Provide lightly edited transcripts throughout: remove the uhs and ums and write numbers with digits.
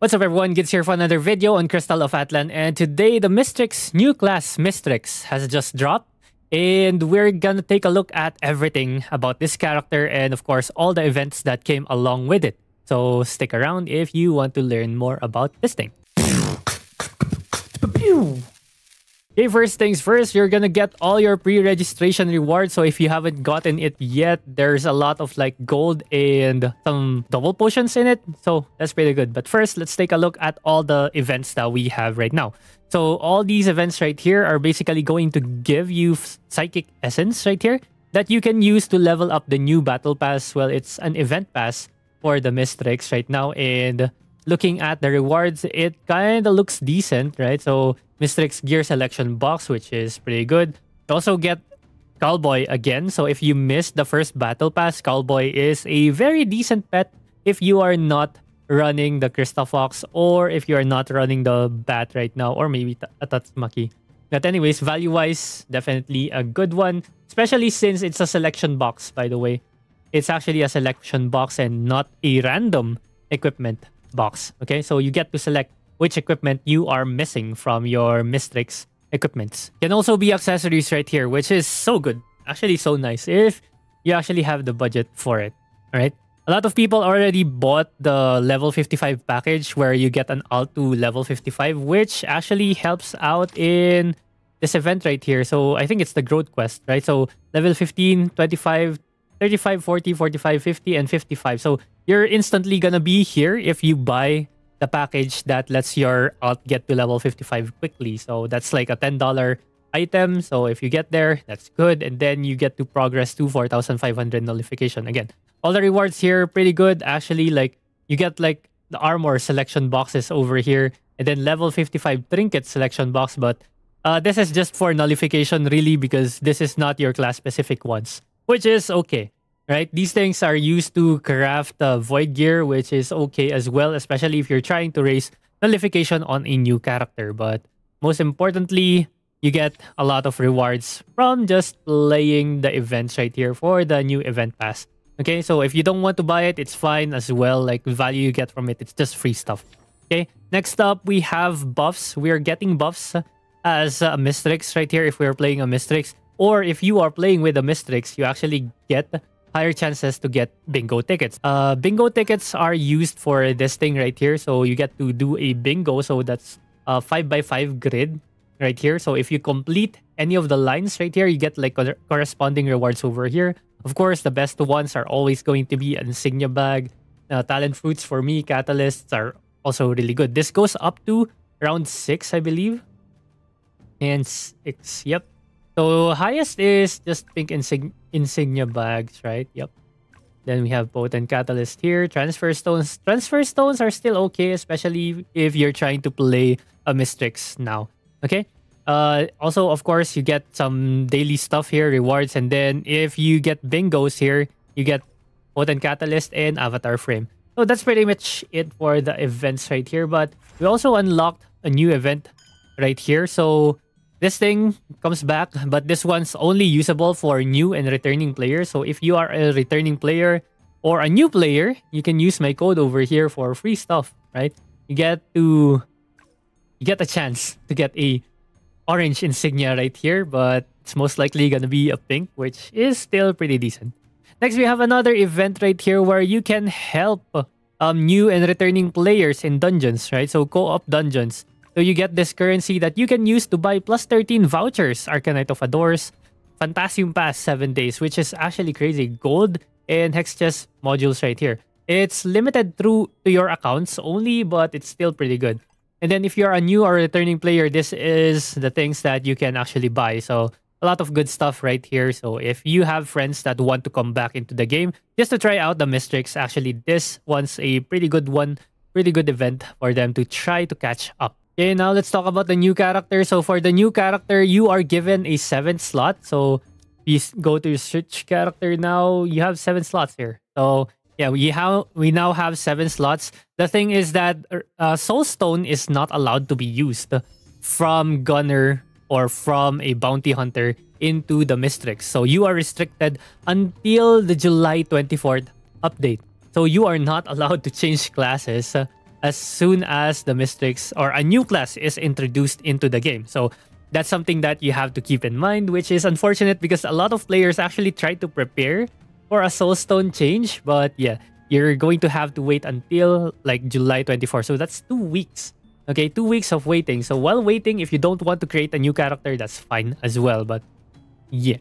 What's up everyone, Gids here for another video on Crystal of Atlan, and today the Mystrix new class Mystrix has just dropped, and we're gonna take a look at everything about this character and of course all the events that came along with it. So stick around if you want to learn more about this thing. Okay, first things first, you're gonna get all your pre-registration rewards. So if you haven't gotten it yet, there's a lot of like gold and some double potions in it. So that's pretty good. But first, let's take a look at all the events that we have right now. So all these events right here are basically going to give you psychic essence right here that you can use to level up the new battle pass. Well, it's an event pass for the Mystrix right now. And looking at the rewards, it kind of looks decent, right? So Mystrix gear selection box, which is pretty good. You also get Cowboy again. So if you missed the first battle pass, Cowboy is a very decent pet if you are not running the Crystal Fox or if you are not running the Bat right now, or maybe a Tatsumaki. But anyways, value-wise, definitely a good one, especially since it's a selection box, by the way. It's actually a selection box and not a random equipment box. Okay, so you get to select which equipment you are missing from your Mystrix equipments. Can also be accessories right here, which is so good. Actually, so nice if you actually have the budget for it. All right. A lot of people already bought the level 55 package where you get an alt to level 55, which actually helps out in this event right here. So I think it's the growth quest, right? So level 15, 25, 35, 40, 45, 50, and 55. So you're instantly gonna be here if you buy the package that lets your alt get to level 55 quickly. So that's like a $10 item. So if you get there, that's good. And then you get to progress to 4,500 nullification. Again, all the rewards here, pretty good. Actually, like you get like the armor selection boxes over here and then level 55 trinket selection box. But this is just for nullification really, because this is not your class specific ones, which is okay. Right? These things are used to craft void gear, which is okay as well, especially if you're trying to raise nullification on a new character. But most importantly, you get a lot of rewards from just playing the events right here for the new event pass. Okay, so if you don't want to buy it, it's fine as well. Like the value you get from it, it's just free stuff. Okay, next up, we have buffs. We are getting buffs as a Mystrix right here if we're playing a Mystrix. Or if you are playing with a Mystrix, you actually get higher chances to get bingo tickets. Bingo tickets are used for this thing right here. So you get to do a bingo. So that's a 5x5 grid right here. So if you complete any of the lines right here, you get like corresponding rewards over here. Of course, the best ones are always going to be an insignia bag. Talent fruits for me, catalysts are also really good. This goes up to round 6, I believe. And 6, yep. So highest is just pink insignia bags, right? Yep. Then we have potent catalyst here. Transfer stones. Transfer stones are still okay, especially if you're trying to play a Mystrix now. Okay. Also, of course, you get some daily stuff here, rewards, and then if you get bingos here, you get potent catalyst and avatar frame. So that's pretty much it for the events right here. But we also unlocked a new event right here. So this thing comes back, but this one's only usable for new and returning players. So if you are a returning player or a new player, you can use my code over here for free stuff, right? You get a chance to get a orange insignia right here, but it's most likely gonna be a pink, which is still pretty decent. Next, we have another event right here where you can help new and returning players in dungeons, right? So co-op dungeons. So you get this currency that you can use to buy plus 13 vouchers, Arcanite of Adors, Fantasium Pass 7 days, which is actually crazy. Gold and Hex Chest modules right here. It's limited through to your accounts only, but it's still pretty good. And then if you're a new or returning player, this is the things that you can actually buy. So a lot of good stuff right here. So if you have friends that want to come back into the game just to try out the Mystrix, actually this one's a pretty good one, pretty good event for them to try to catch up. Okay, now let's talk about the new character. So for the new character, you are given a 7th slot. So you go to your search character now, you have 7 slots here. So yeah, we now have 7 slots. The thing is that Soulstone is not allowed to be used from Gunner or from a Bounty Hunter into the Mystrix. So you are restricted until the July 24th update. So you are not allowed to change classes as soon as the Mystrix or a new class is introduced into the game. So that's something that you have to keep in mind, which is unfortunate because a lot of players actually try to prepare for a Soulstone change. But yeah, you're going to have to wait until like July 24. So that's 2 weeks. Okay, 2 weeks of waiting. So while waiting, if you don't want to create a new character, that's fine as well. But yeah,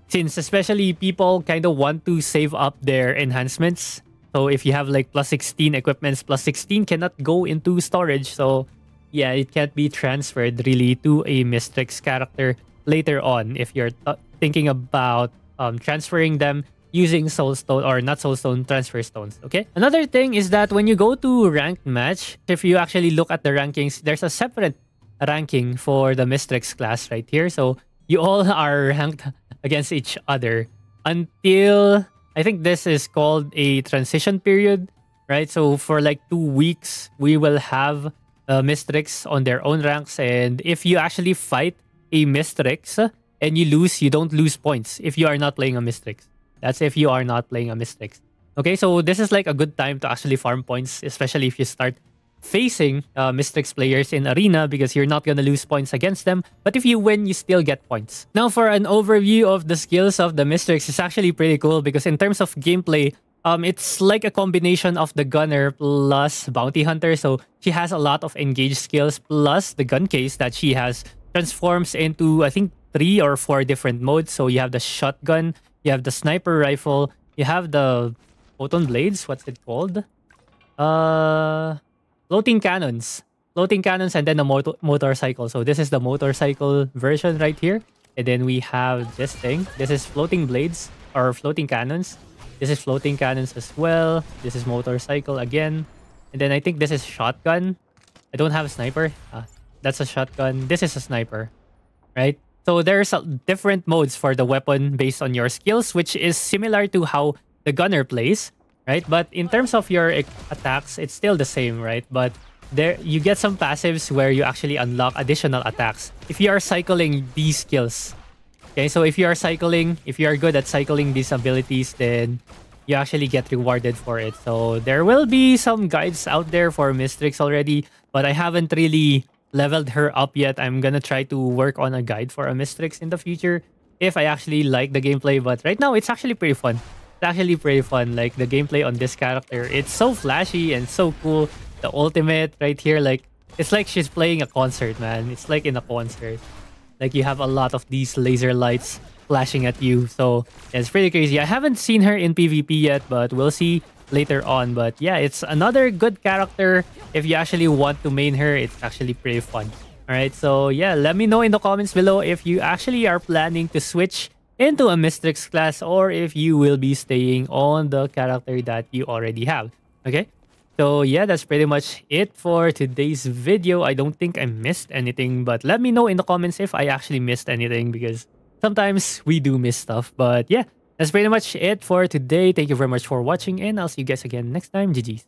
since especially people kind of want to save up their enhancements. So if you have like plus 16 equipments, plus 16 cannot go into storage. So yeah, it can't be transferred really to a Mystrix character later on if you're thinking about transferring them using Soulstone or not Soulstone transfer stones. Okay. Another thing is that when you go to ranked match, if you actually look at the rankings, there's a separate ranking for the Mystrix class right here. So you all are ranked against each other until I think this is called a transition period, right? So for like 2 weeks, we will have Mystrix on their own ranks. And if you actually fight a Mystrix and you lose, you don't lose points if you are not playing a Mystrix. That's if you are not playing a Mystrix. Okay, so this is like a good time to actually farm points, especially if you start facing Mystrix players in Arena because you're not gonna lose points against them. But if you win, you still get points. Now, for an overview of the skills of the Mystrix, it's actually pretty cool because in terms of gameplay, it's like a combination of the Gunner plus Bounty Hunter. So she has a lot of engaged skills plus the gun case that she has transforms into, I think, 3 or 4 different modes. So you have the shotgun, you have the sniper rifle, you have the photon blades. What's it called? Floating cannons. Floating cannons and then the motorcycle. So this is the motorcycle version right here. And then we have this thing. This is floating blades or floating cannons. This is floating cannons as well. This is motorcycle again. And then I think this is shotgun. I don't have a sniper. That's a shotgun. This is a sniper, right? So there's different modes for the weapon based on your skills, which is similar to how the gunner plays, right? But in terms of your attacks, it's still the same, right? But there you get some passives where you actually unlock additional attacks if you are cycling these skills. Okay, so if you are cycling, if you are good at cycling these abilities, then you actually get rewarded for it. So there will be some guides out there for Mystrix already, but I haven't really leveled her up yet. I'm gonna try to work on a guide for a Mystrix in the future if I actually like the gameplay. But right now, it's actually pretty fun. It's actually pretty fun. Like the gameplay on this character, it's so flashy and so cool. The ultimate right here, like it's like she's playing a concert, man. It's like in a concert. Like you have a lot of these laser lights flashing at you. So yeah, it's pretty crazy. I haven't seen her in PvP yet, but we'll see later on. But yeah, it's another good character. If you actually want to main her, it's actually pretty fun. All right, so yeah, let me know in the comments below if you actually are planning to switch into a Mystrix class or if you will be staying on the character that you already have. Okay, so yeah, that's pretty much it for today's video. I don't think I missed anything, but let me know in the comments if I actually missed anything because sometimes we do miss stuff. But yeah, that's pretty much it for today. Thank you very much for watching and I'll see you guys again next time. GG's.